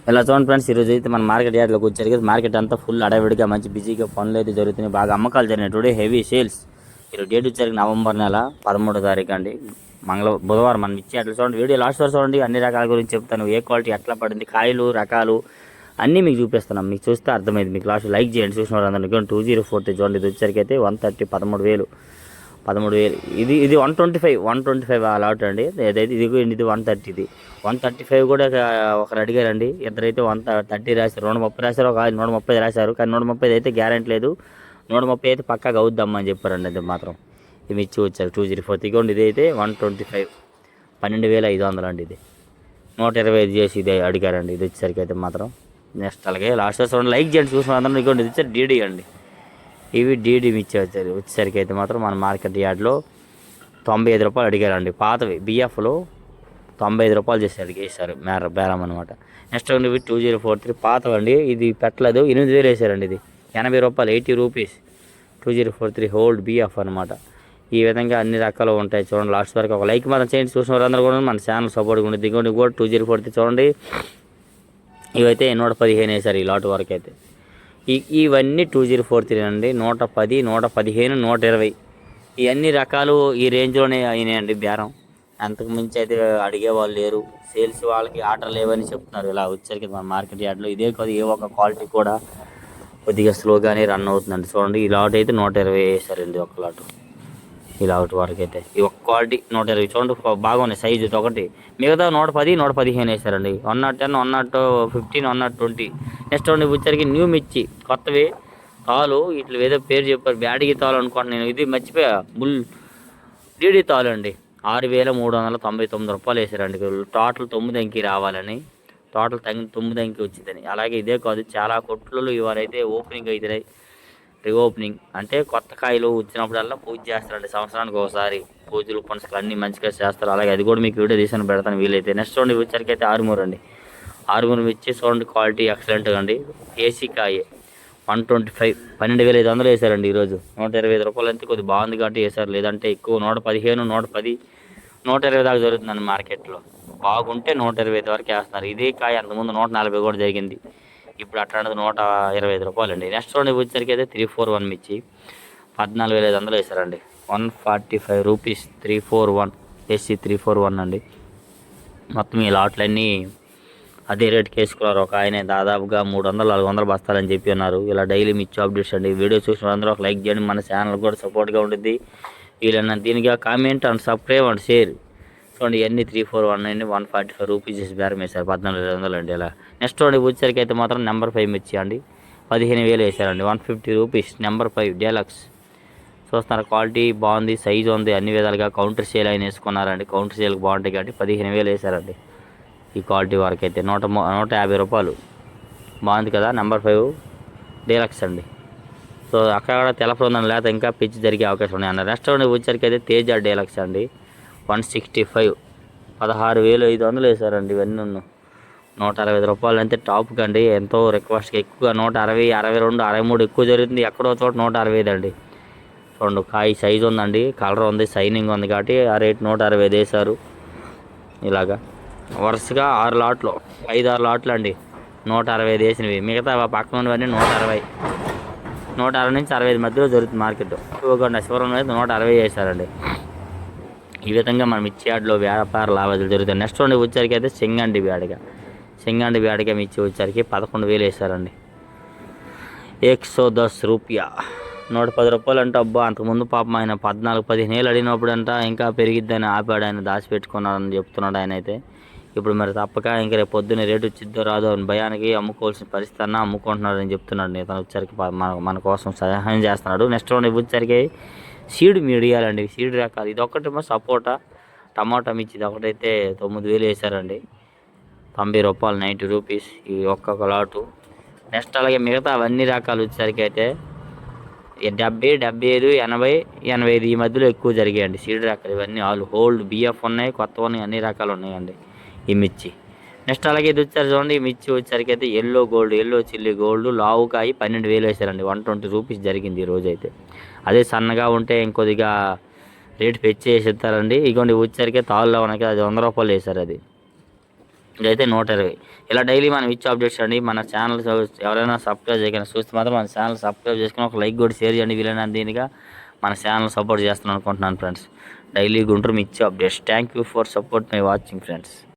ఇలా చూడండి ఫ్రెండ్స్, ఈరోజు అయితే మన మార్కెట్ యార్డ్లోకి వచ్చారు కదా. మార్కెట్ అంతా ఫుల్ అడవిడిగా మంచి బిజీగా పనులు అయితే జరుగుతున్నాయి, బాగా అమ్మకాలు జరిగినాయి. Today heavy sales. ఈరోజు డేట్ వచ్చారు నవంబర్ నెల 13వ తారీఖు అండి, బుధవారం. మనం ఇచ్చే అట్లా చూడండి, వీడియో లాస్ట్ వరకు చూడండి. అన్ని రకాల గురించి చెప్తాను, ఏ క్వాలిటీ ఎట్లా పడింది, కాయలు రకాలు అన్నీ మీకు చూపిస్తున్నాం. మీకు చూస్తే అర్థమైంది. మీకు లాస్ట్ లైక్ చేయండి చూసిన వాళ్ళు అందరికీ. 2040 చూడండి, ఇది వచ్చరికి అయితే 130, 13,000. ఇది 125 ఆ లాట్ అండి. ఏదైతే ఇది 130, ఇది 135 కూడా ఒకరు అడిగారండి. ఇద్దరైతే 130 రాశారు, 130 రాశారు, ఒక 130 రాశారు. కానీ 130 అయితే గ్యారెంటీ లేదు, 130 అయితే పక్కాగా అవుద్దామని చెప్పారండి. అది మాత్రం ఇవి ఇచ్చి వచ్చారు. 2040 ఇదిగోండి, ఇది అయితే 125, 12,500 అండి. ఇది 125 చేసి ఇది అడిగారండి. ఇది వచ్చేసరికి అయితే మాత్రం నెక్స్ట్ అలాగే లాస్ట్ చూడండి, లైక్ చేయండి చూసిన అందరం. ఇదిగోండి, ఇది వచ్చారు డీడీ అండి. ఇవి డీడీ ఇచ్చేసారు. వచ్చేసరికి అయితే మాత్రం మన మార్కెట్ యార్డ్లో 95 రూపాయలు అడిగారండి. పాతవి బిఎఫ్లో 95 రూపాయలు చేసి అడిగేసారు బేరం అనమాట. నెక్స్ట్ ఇవి 2043 పాతవండి. ఇది పెట్టలేదు, 8,000 వేసారండి. ఇది 80 రూపాయలు, 80 రూపీస్. 2043 హోల్డ్ బిఎఫ్ అనమాట. ఈ విధంగా అన్ని రకాలు ఉంటాయి చూడండి. లాస్ట్ వరకు ఒక లైక్ మాత్రం చేయండి చూసిన వారందరూ కూడా. మన ఛానల్ సపోర్ట్గా ఉండేది. దిగుండి కూడా 2043 చూడండి. ఇవైతే 115 వేసారు ఈ లాట్ వరకు అయితే. ఇవన్నీ 2043 అండి. 110, 115, 120 ఈ అన్ని రకాలు ఈ రేంజ్లోనే అయినాయండి బేరం. అంతకు మించి అయితే అడిగే వాళ్ళు లేరు. సేల్స్ వాళ్ళకి ఆర్డర్ లేవని చెప్తున్నారు. ఇలా వచ్చరికి మన మార్కెట్ యార్డ్లో ఇదే కాదు, ఏ ఒక క్వాలిటీ కూడా కొద్దిగా స్లోగానే రన్ అవుతుందండి. చూడండి, ఈ లాట్ అయితే 120 వేసారండి ఒక లాట్. ఈ లాట్ వరకు అయితే ఈ ఒక్క క్వాలిటీ 120 చూడండి, బాగున్నాయి సైజు ఒకటి. మిగతా 110, 115 వేసారండి. 110, 115, 120. నెక్స్ట్ చూడండి, వచ్చరికి న్యూ మిర్చి కొత్తవి తాలు. ఇట్లా ఏదో పేరు చెప్పారు, బ్యాడిగి తాలు అనుకోండి. నేను ఇది మర్చిపోయా, బుల్ డీడీ తాలు అండి. 6,399 రూపాయలు వేసారండి. టోటల్ 9 అంకి రావాలని, టోటల్ 9 అంకి వచ్చిందని. అలాగే ఇదే కాదు, చాలా కొట్లు ఇవారైతే ఓపెనింగ్ అవుతున్నాయి. రీఓపెనింగ్ అంటే కొత్త కాయలు వచ్చినప్పుడల్లా పూజ చేస్తారండి. సంవత్సరానికి ఒకసారి పూజలు పనుసులు అన్నీ మంచిగా చేస్తారు. అలాగే అది కూడా మీకు వీడియో తీసాను, పెడతాను వీలైతే. నెక్స్ట్ చూడండి, వచ్చరికి అయితే 6 అండి. 6 ఇచ్చి చూడండి, క్వాలిటీ ఎక్సలెంట్గా అండి. ఏసీ కాయ 125, 12,500 వేసారండి. ఈరోజు 125 రూపాయలు అంతే, కొద్దిగా బాగుంది కాబట్టి వేసారు. లేదంటే ఎక్కువ 115, 110, 120 దాకా జరుగుతుందండి మార్కెట్లో. బాగుంటే 125 వరకు వేస్తున్నారు. ఇదే కాయ అంతకుముందు 140 కూడా జరిగింది. ఇప్పుడు అట్లాంటిది 125 రూపాయలు అండి. నెక్స్ట్ చూడండి, వచ్చరికి అయితే 341 మిర్చి 14,500 వేసారండి. 145 రూపీస్ 341 ఏసీ 341 అండి. మొత్తం ఈ లాట్లన్నీ అదే రేట్కి వేసుకున్నారు. ఒక ఆయన దాదాపుగా 300-400 బస్తాలని చెప్పి ఉన్నారు. ఇలా డైలీ మిర్చి అప్డేట్స్ అండి. వీడియో చూసిన అందరూ ఒక లైక్ చేయండి, మన ఛానల్ కూడా సపోర్ట్గా ఉంటుంది. వీళ్ళన్న దీనిగా comment and subscribe and share. చూడండి, ఇవన్నీ 341 అండి. 145 రూపీస్ చేసి బేరం వేశారు. 14,500 అండి. ఇలా నెక్స్ట్ చూడండి, వచ్చరికి అయితే మాత్రం నెంబర్ 5 మిర్చి అండి. 15,000 వేసారండి. 150 రూపీస్ నెంబర్ 5 డీలక్స్. చూస్తున్నారు, క్వాలిటీ బాగుంది, సైజు ఉంది, అన్ని విధాలుగా. కౌంటర్ సేల్ అయిన వేసుకున్నారండి. కౌంటర్ సేల్కి బాగుంటాయి కాబట్టి 15,000 వేసారండి. ఈ క్వాలిటీ వరకు అయితే 150 రూపాయలు. బాగుంది కదా, నెంబర్ 5 డీలక్స్ అండి. సో అక్కడ తెలప ఉందని లేకపోతే ఇంకా పిచ్చి జరిగే అవకాశం ఉన్నాయి అన్న. రెస్టారెంట్ వచ్చరికి అయితే తేజ డీలక్స్ అండి. 165, 16,500 వేసారండి. ఇవన్నీ 160 రూపాయలు అంతే టాప్ కండి. ఎంతో రిక్వెస్ట్గా ఎక్కువగా 160, 62, 63 ఎక్కువ జరుగుతుంది. ఎక్కడో చోట 165 అండి. చూడండి, కాయ సైజు ఉందండి, కలర్ ఉంది, షైనింగ్ ఉంది కాబట్టి ఆ రేట్ 165 వేశారు. ఇలాగా వరుసగా 6 లాట్లు, 5-6 లాట్లు అండి 165 వేసినవి. మిగతా పక్కన ఉన్నవన్నీ 160, 160 నుంచి 65 మధ్యలో జరుగుతుంది మార్కెట్. శివరం అయితే 160 వేశారండి. ఈ విధంగా మనం మిర్చి యార్డ్లో వ్యాపార లావాదేవీలు జరుగుతాయి. నెక్స్ట్ ఉండి వచ్చరికి అయితే సింగండి బ్యాడిగా మిర్చి వచ్చరికి 11,000 వేశారండి. 110 రూపాయ 110 రూపాయలు అంటే అబ్బా. అంతకుముందు పాపం ఆయన 14-15 ఏళ్ళు అడిగినప్పుడు అంట ఇంకా పెరిగిద్దని ఆపాడు, ఆయన దాచిపెట్టుకున్నాడని చెప్తున్నాడు ఆయన అయితే. ఇప్పుడు మరి తప్పక ఇంకా రేపు పొద్దున్న రేటు వచ్చిద్దో రాదో అని భయానికి అమ్ముకోవాల్సిన పరిస్థితి అన్నా అమ్ముకుంటున్నాడని చెప్తున్నాడు. నేను వచ్చరికి మన కోసం సహాయం చేస్తున్నాడు. నెక్స్ట్ వచ్చరికి సీడ్ మీడియాలండి, సీడ్ రకాలు. ఇది ఒక్కటేమో సపోటా టమాటా మిర్చి, ఇది ఒకటైతే 9,000 వేశారండి. 90 రూపాయలు 90 రూపీస్ ఈ ఒక్కొక్క లాటు. నెక్స్ట్ అలాగే మిగతా అవన్నీ రకాలు వచ్చేసరికి అయితే 70, 75, 80, 85 ఈ మధ్యలో ఎక్కువ జరిగాయండి సీడ్ రకాలు. ఇవన్నీ ఆల్ హోల్డ్ బిఎఫ్ ఉన్నాయి, కొత్త ఉన్నాయి, అన్ని రకాలు ఉన్నాయండి ఈ మిర్చి. నెక్స్ట్ అలాగే ఇది వచ్చారు చూడండి, ఈ మిర్చి వచ్చేసరికి అయితే ఎల్లో చిల్లీ గోల్డ్ లావుకాయి 12,000 వేశారండి. 120 రూపీస్ జరిగింది ఈరోజు అయితే. అదే సన్నగా ఉంటే ఇంకొద్దిగా రేటు పెంచి వేసేస్తారండి. ఇగోండి వచ్చేసరికి తాళ్ళలో ఉన్నాయి, అది 100 రూపాయలు వేశారు. అది ఇదైతే 120. ఇలా డైలీ మనం ఇచ్చే అప్డేట్స్ అండి. మన ఛానల్ ఎవరైనా సబ్స్క్రైబ్ చేయకుండా చూస్తే మాత్రం మన ఛానల్ సబ్స్క్రైబ్ చేసుకుని ఒక లైక్ కూడా షేర్ చేయండి. వీలైనంత దీనిగా మన ఛానల్ సపోర్ట్ చేస్తున్నాను అనుకుంటున్నాను ఫ్రెండ్స్. డైలీ గుంటూరు ఇచ్చే updates. Thank you for support my watching friends.